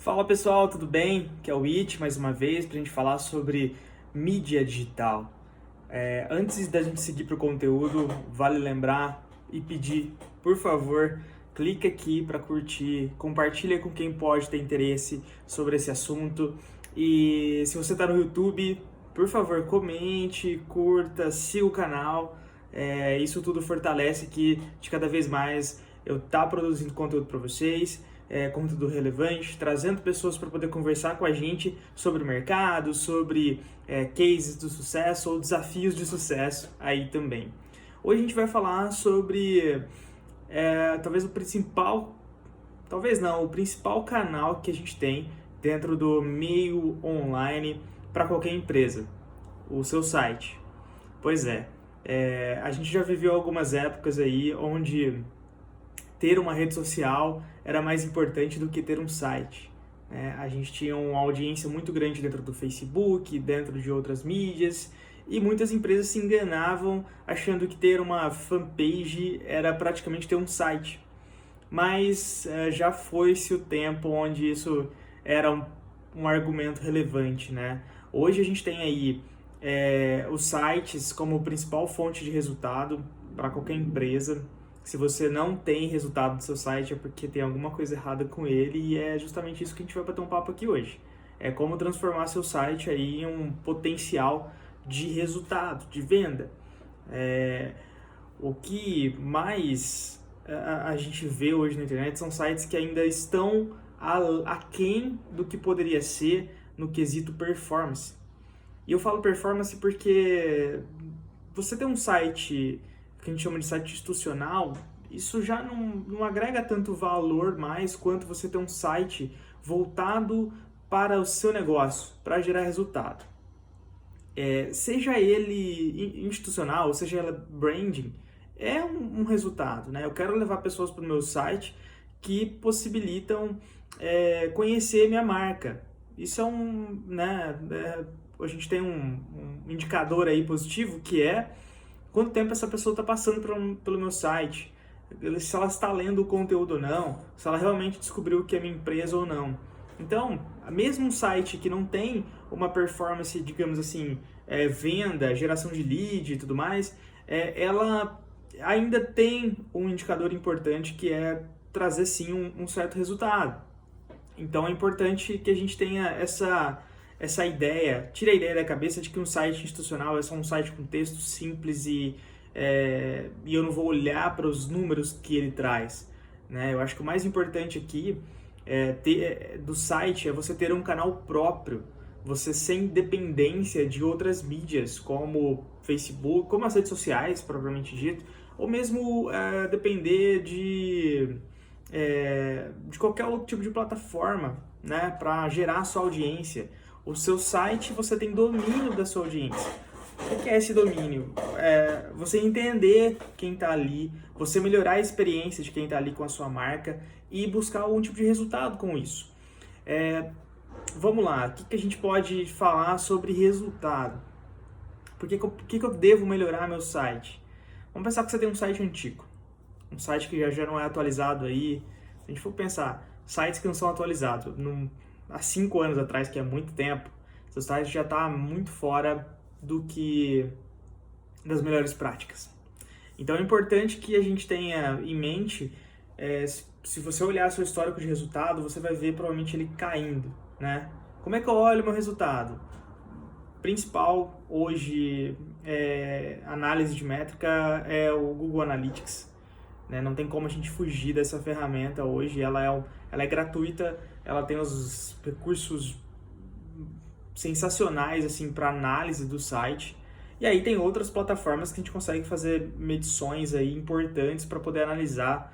Fala pessoal, tudo bem? Que é o It mais uma vez para a gente falar sobre mídia digital. Antes da gente seguir para o conteúdo, vale lembrar e pedir, por favor, clique aqui para curtir, compartilha com quem pode ter interesse sobre esse assunto. E se você está no YouTube, por favor, comente, curta, siga o canal. Isso tudo fortalece que de cada vez mais eu tá produzindo conteúdo para vocês, conteúdo relevante, trazendo pessoas para poder conversar com a gente sobre o mercado, sobre cases do sucesso ou desafios de sucesso aí também. Hoje a gente vai falar sobre talvez o principal, talvez não, o principal canal que a gente tem dentro do meio online para qualquer empresa, o seu site. Pois a gente já viveu algumas épocas aí onde ter uma rede social era mais importante do que ter um site. A gente tinha uma audiência muito grande dentro do Facebook, dentro de outras mídias, e muitas empresas se enganavam achando que ter uma fanpage era praticamente ter um site. Mas já foi-se o tempo onde isso era um argumento relevante, né? Hoje a gente tem aí os sites como principal fonte de resultado para qualquer empresa. Se você não tem resultado do seu site é porque tem alguma coisa errada com ele, e é justamente isso que a gente vai bater um papo aqui hoje. É como transformar seu site aí em um potencial de resultado, de venda. O que mais a gente vê hoje na internet são sites que ainda estão aquém do que poderia ser no quesito performance. E eu falo performance porque você tem um site que a gente chama de site institucional, isso já não agrega tanto valor mais quanto você ter um site voltado para o seu negócio, para gerar resultado. Seja ele institucional, seja ele branding, é um resultado, né? Eu quero levar pessoas para o meu site que possibilitam conhecer minha marca. Isso a gente tem um indicador aí positivo que é quanto tempo essa pessoa está passando pelo meu site, se ela está lendo o conteúdo ou não, se ela realmente descobriu o que é minha empresa ou não. Então, mesmo um site que não tem uma performance, digamos assim, venda, geração de lead e tudo mais, ela ainda tem um indicador importante que é trazer sim um certo resultado. Então é importante que a gente tenha essa ideia, tira a ideia da cabeça de que um site institucional é só um site com texto simples e eu não vou olhar para os números que ele traz, né? Eu acho que o mais importante aqui do site é você ter um canal próprio, você sem dependência de outras mídias como Facebook, como as redes sociais propriamente dito, ou mesmo depender de qualquer outro tipo de plataforma, né, para gerar a sua audiência. O seu site, você tem domínio da sua audiência. O que é esse domínio? Você entender quem está ali, você melhorar a experiência de quem está ali com a sua marca e buscar algum tipo de resultado com isso. Vamos lá, o que a gente pode falar sobre resultado? Por que eu devo melhorar meu site? Vamos pensar que você tem um site antigo, um site que já não é atualizado aí. Se a gente for pensar, sites que não são atualizados, há 5 anos atrás, que é muito tempo, seu site já está muito fora das melhores práticas. Então é importante que a gente tenha em mente, se você olhar seu histórico de resultado, você vai ver provavelmente ele caindo, né? Como é que eu olho o meu resultado? Principal hoje, análise de métrica é o Google Analytics, né? Não tem como a gente fugir dessa ferramenta hoje, ela é gratuita, ela tem os recursos sensacionais assim para análise do site. E aí tem outras plataformas que a gente consegue fazer medições aí importantes para poder analisar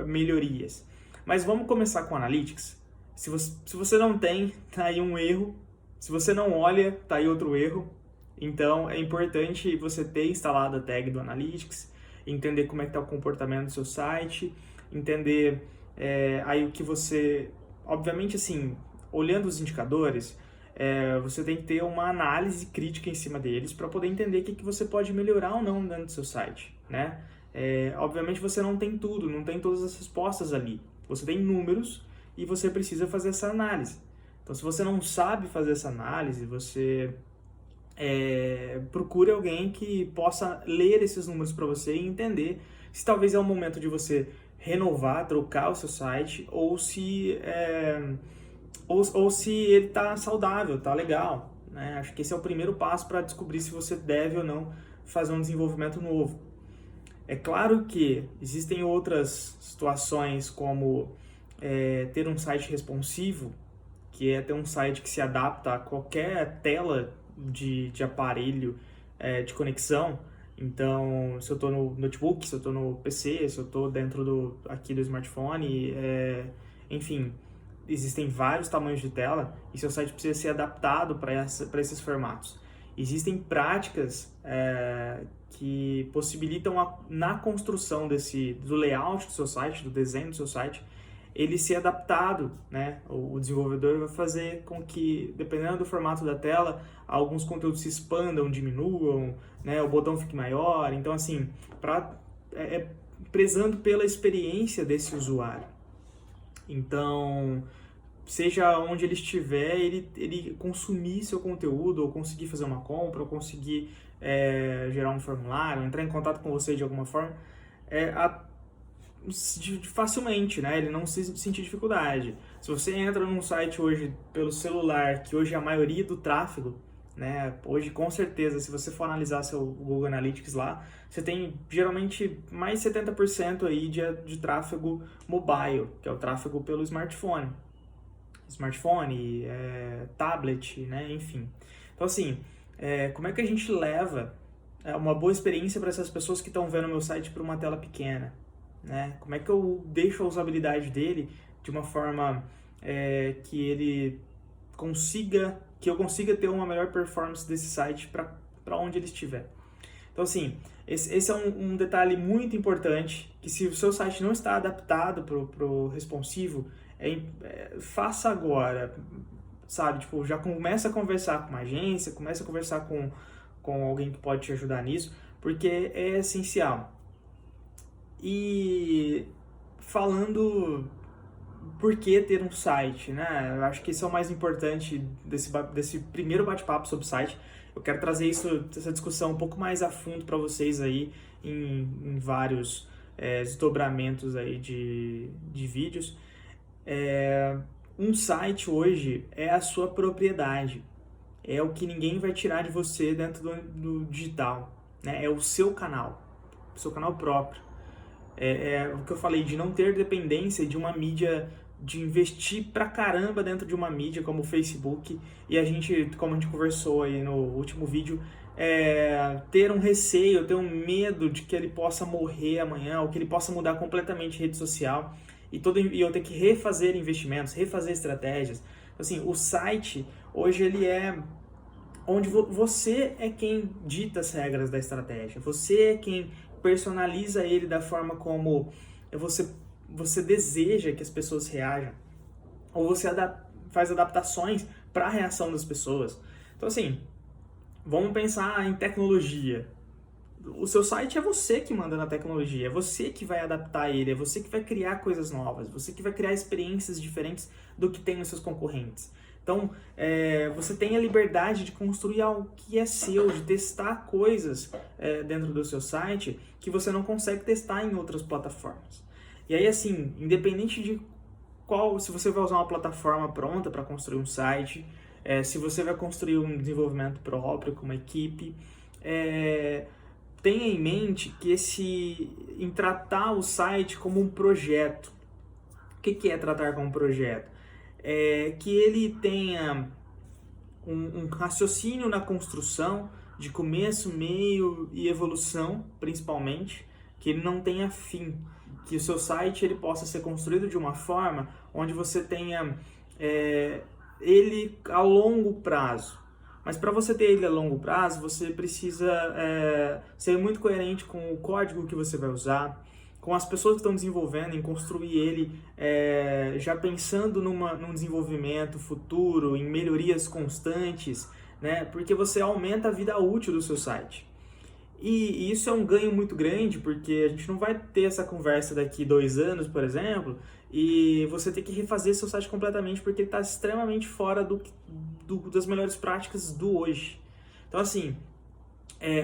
melhorias. Mas vamos começar com Analytics. Se você não tem, tá aí um erro. Se você não olha, tá aí outro erro. Então é importante você ter instalado a tag do Analytics, entender como é que está o comportamento do seu site, entender aí o que você... Obviamente, assim, olhando os indicadores, você tem que ter uma análise crítica em cima deles para poder entender o que você pode melhorar ou não dentro do seu site, né? Obviamente você não tem tudo, não tem todas as respostas ali. Você tem números e você precisa fazer essa análise. Então, se você não sabe fazer essa análise, você procure alguém que possa ler esses números para você e entender se talvez é o momento de você renovar, trocar o seu site, ou se ele está saudável, está legal, né? Acho que esse é o primeiro passo para descobrir se você deve ou não fazer um desenvolvimento novo. É claro que existem outras situações, como ter um site responsivo, que é ter um site que se adapta a qualquer tela de aparelho de conexão. Então, se eu estou no notebook, se eu estou no PC, se eu estou dentro aqui do smartphone, enfim, existem vários tamanhos de tela e seu site precisa ser adaptado para esses formatos. Existem práticas que possibilitam na construção do layout do seu site, do desenho do seu site, ele ser adaptado, né? O desenvolvedor vai fazer com que, dependendo do formato da tela, alguns conteúdos se expandam, diminuam, né? O botão fique maior. Então, assim, prezando pela experiência desse usuário. Então, seja onde ele estiver, ele consumir seu conteúdo, ou conseguir fazer uma compra, ou conseguir gerar um formulário, entrar em contato com você de alguma forma, facilmente, né? Ele não sentir dificuldade. Se você entra num site hoje pelo celular, que hoje é a maioria do tráfego, né? Hoje, com certeza, se você for analisar seu Google Analytics lá, você tem geralmente mais 70% aí de tráfego mobile, que é o tráfego pelo smartphone, tablet, né? Enfim. Então, assim, como é que a gente leva uma boa experiência para essas pessoas que estão vendo o meu site por uma tela pequena? Né? Como é que eu deixo a usabilidade dele de uma forma que eu consiga ter uma melhor performance desse site para onde ele estiver. Então, assim, esse é um detalhe muito importante, que se o seu site não está adaptado para o responsivo, faça agora, sabe? Tipo, já começa a conversar com uma agência, começa a conversar com alguém que pode te ajudar nisso, porque é essencial. E falando por que ter um site, né? Eu acho que esse é o mais importante desse primeiro bate-papo sobre site. Eu quero trazer essa discussão um pouco mais a fundo para vocês aí em vários desdobramentos aí de vídeos. Um site hoje é a sua propriedade, é o que ninguém vai tirar de você dentro do digital, né? É o seu canal próprio. O que eu falei, de não ter dependência de uma mídia, de investir pra caramba dentro de uma mídia como o Facebook, e como a gente conversou aí no último vídeo, ter um receio, ter um medo de que ele possa morrer amanhã, ou que ele possa mudar completamente de rede social, e eu ter que refazer investimentos, refazer estratégias. Assim, o site, hoje, ele é onde você é quem dita as regras da estratégia, você é quem personaliza ele da forma como você deseja que as pessoas reajam, ou você faz adaptações para a reação das pessoas. Então, assim, vamos pensar em tecnologia. O seu site é você que manda na tecnologia, é você que vai adaptar ele, é você que vai criar coisas novas, você que vai criar experiências diferentes do que tem nos seus concorrentes. Então, você tem a liberdade de construir algo que é seu, de testar coisas dentro do seu site que você não consegue testar em outras plataformas. E aí, assim, independente de se você vai usar uma plataforma pronta para construir um site, se você vai construir um desenvolvimento próprio com uma equipe, tenha em mente que em tratar o site como um projeto. O que é tratar como um projeto? Que ele tenha um raciocínio na construção, de começo, meio e evolução, principalmente, que ele não tenha fim, que o seu site ele possa ser construído de uma forma onde você tenha ele a longo prazo. Mas para você ter ele a longo prazo, você precisa ser muito coerente com o código que você vai usar, com as pessoas que estão desenvolvendo, em construir ele já pensando num desenvolvimento futuro, em melhorias constantes, né? Porque você aumenta a vida útil do seu site. E isso é um ganho muito grande, porque a gente não vai ter essa conversa daqui 2 anos, por exemplo, e você ter que refazer seu site completamente porque ele está extremamente fora das melhores práticas do hoje. Então, assim,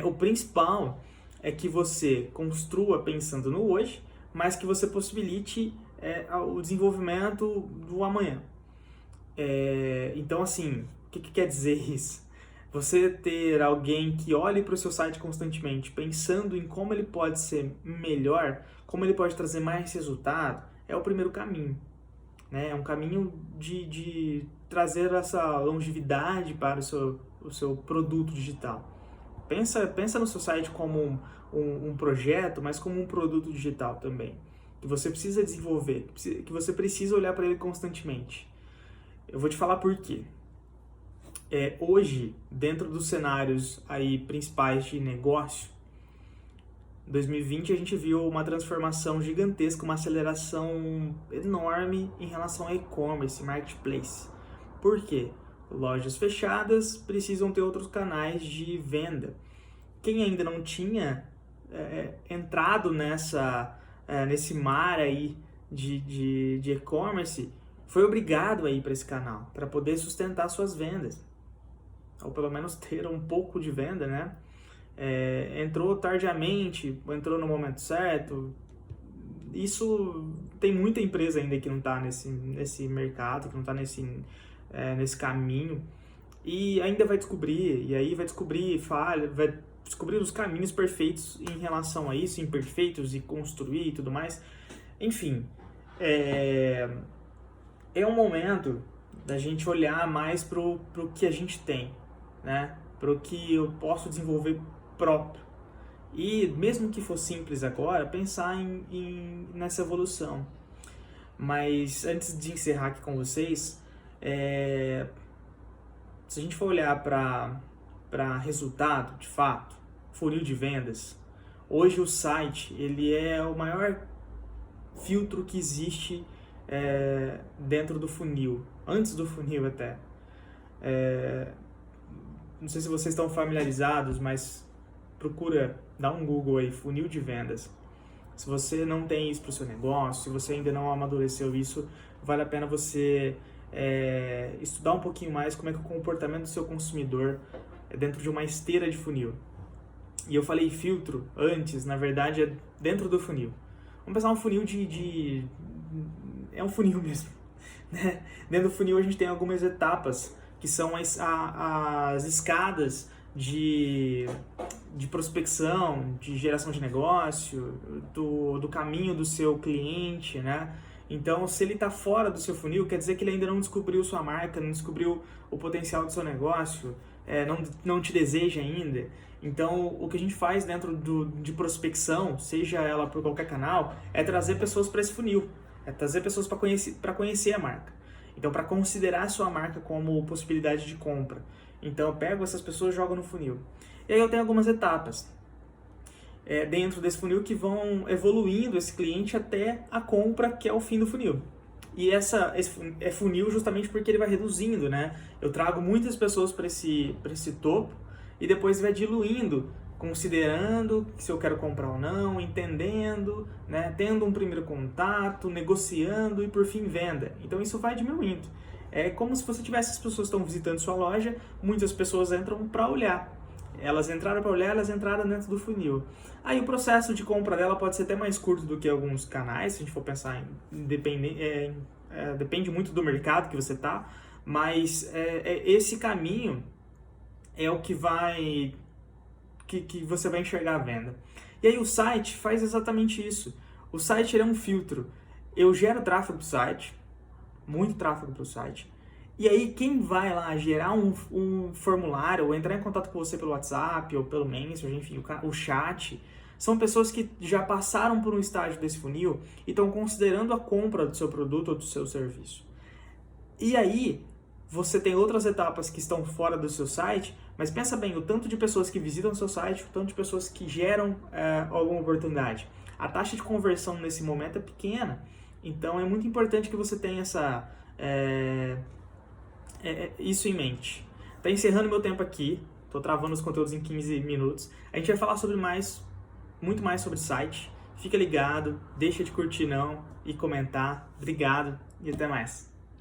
o principal é que você construa pensando no hoje, mas que você possibilite o desenvolvimento do amanhã. Então, assim, o que quer dizer isso? Você ter alguém que olhe para o seu site constantemente, pensando em como ele pode ser melhor, como ele pode trazer mais resultado, é o primeiro caminho. Né? É um caminho de trazer essa longevidade para o seu produto digital. Pensa no seu site como um projeto, mas como um produto digital também, que você precisa desenvolver, que você precisa olhar para ele constantemente. Eu vou te falar por quê. Hoje, dentro dos cenários aí principais de negócio, em 2020 a gente viu uma transformação gigantesca, uma aceleração enorme em relação ao e-commerce, marketplace. Por quê? Lojas fechadas precisam ter outros canais de venda. Quem ainda não tinha entrado nesse mar aí de e-commerce foi obrigado a ir para esse canal para poder sustentar suas vendas, ou pelo menos ter um pouco de venda, né? Entrou tardiamente, entrou no momento certo. Isso tem muita empresa ainda que não está nesse mercado, que não está nesse caminho, e ainda vai descobrir, e aí vai descobrir falha, vai descobrir os caminhos perfeitos em relação a isso, imperfeitos, e construir e tudo mais. Enfim, é um momento da gente olhar mais pro que a gente tem, né? Pro que eu posso desenvolver próprio. E mesmo que for simples agora, pensar nessa evolução. Mas antes de encerrar aqui com vocês, se a gente for olhar para resultado, de fato, funil de vendas, hoje o site ele é o maior filtro que existe dentro do funil, antes do funil até. Não sei se vocês estão familiarizados, mas procura, dá um Google aí, funil de vendas. Se você não tem isso para o seu negócio, se você ainda não amadureceu isso, vale a pena você estudar um pouquinho mais como é que é o comportamento do seu consumidor dentro de uma esteira de funil. E eu falei filtro antes, na verdade é dentro do funil. Vamos pensar um funil é um funil mesmo, né? Dentro do funil a gente tem algumas etapas, que são as escadas de prospecção, de geração de negócio, do caminho do seu cliente, né? Então, se ele está fora do seu funil, quer dizer que ele ainda não descobriu sua marca, não descobriu o potencial do seu negócio, não te deseja ainda. Então, o que a gente faz dentro de prospecção, seja ela por qualquer canal, é trazer pessoas para esse funil, é trazer pessoas para conhecer a marca. Então, para considerar a sua marca como possibilidade de compra. Então, eu pego essas pessoas e jogo no funil. E aí eu tenho algumas etapas dentro desse funil que vão evoluindo esse cliente até a compra, que é o fim do funil. E esse é funil justamente porque ele vai reduzindo, né? Eu trago muitas pessoas para esse topo e depois vai diluindo, considerando se eu quero comprar ou não, entendendo, né? Tendo um primeiro contato, negociando e por fim venda. Então isso vai diminuindo. É como se você tivesse as pessoas que estão visitando sua loja, muitas pessoas entram para olhar. Elas entraram para olhar, elas entraram dentro do funil. Aí o processo de compra dela pode ser até mais curto do que alguns canais, se a gente for pensar depende muito do mercado que você está, mas esse caminho é o que você vai enxergar a venda. E aí o site faz exatamente isso. O site é um filtro. Eu gero tráfego para o site, muito tráfego para o site. E aí quem vai lá gerar um formulário ou entrar em contato com você pelo WhatsApp ou pelo Messenger, enfim, o chat, são pessoas que já passaram por um estágio desse funil e estão considerando a compra do seu produto ou do seu serviço. E aí você tem outras etapas que estão fora do seu site, mas pensa bem, o tanto de pessoas que visitam o seu site, o tanto de pessoas que geram alguma oportunidade. A taxa de conversão nesse momento é pequena, então é muito importante que você tenha isso em mente. Tá encerrando meu tempo aqui. tô travando os conteúdos em 15 minutos. A gente vai falar sobre muito mais sobre site. Fica ligado, deixa de curtir não e comentar. Obrigado e até mais.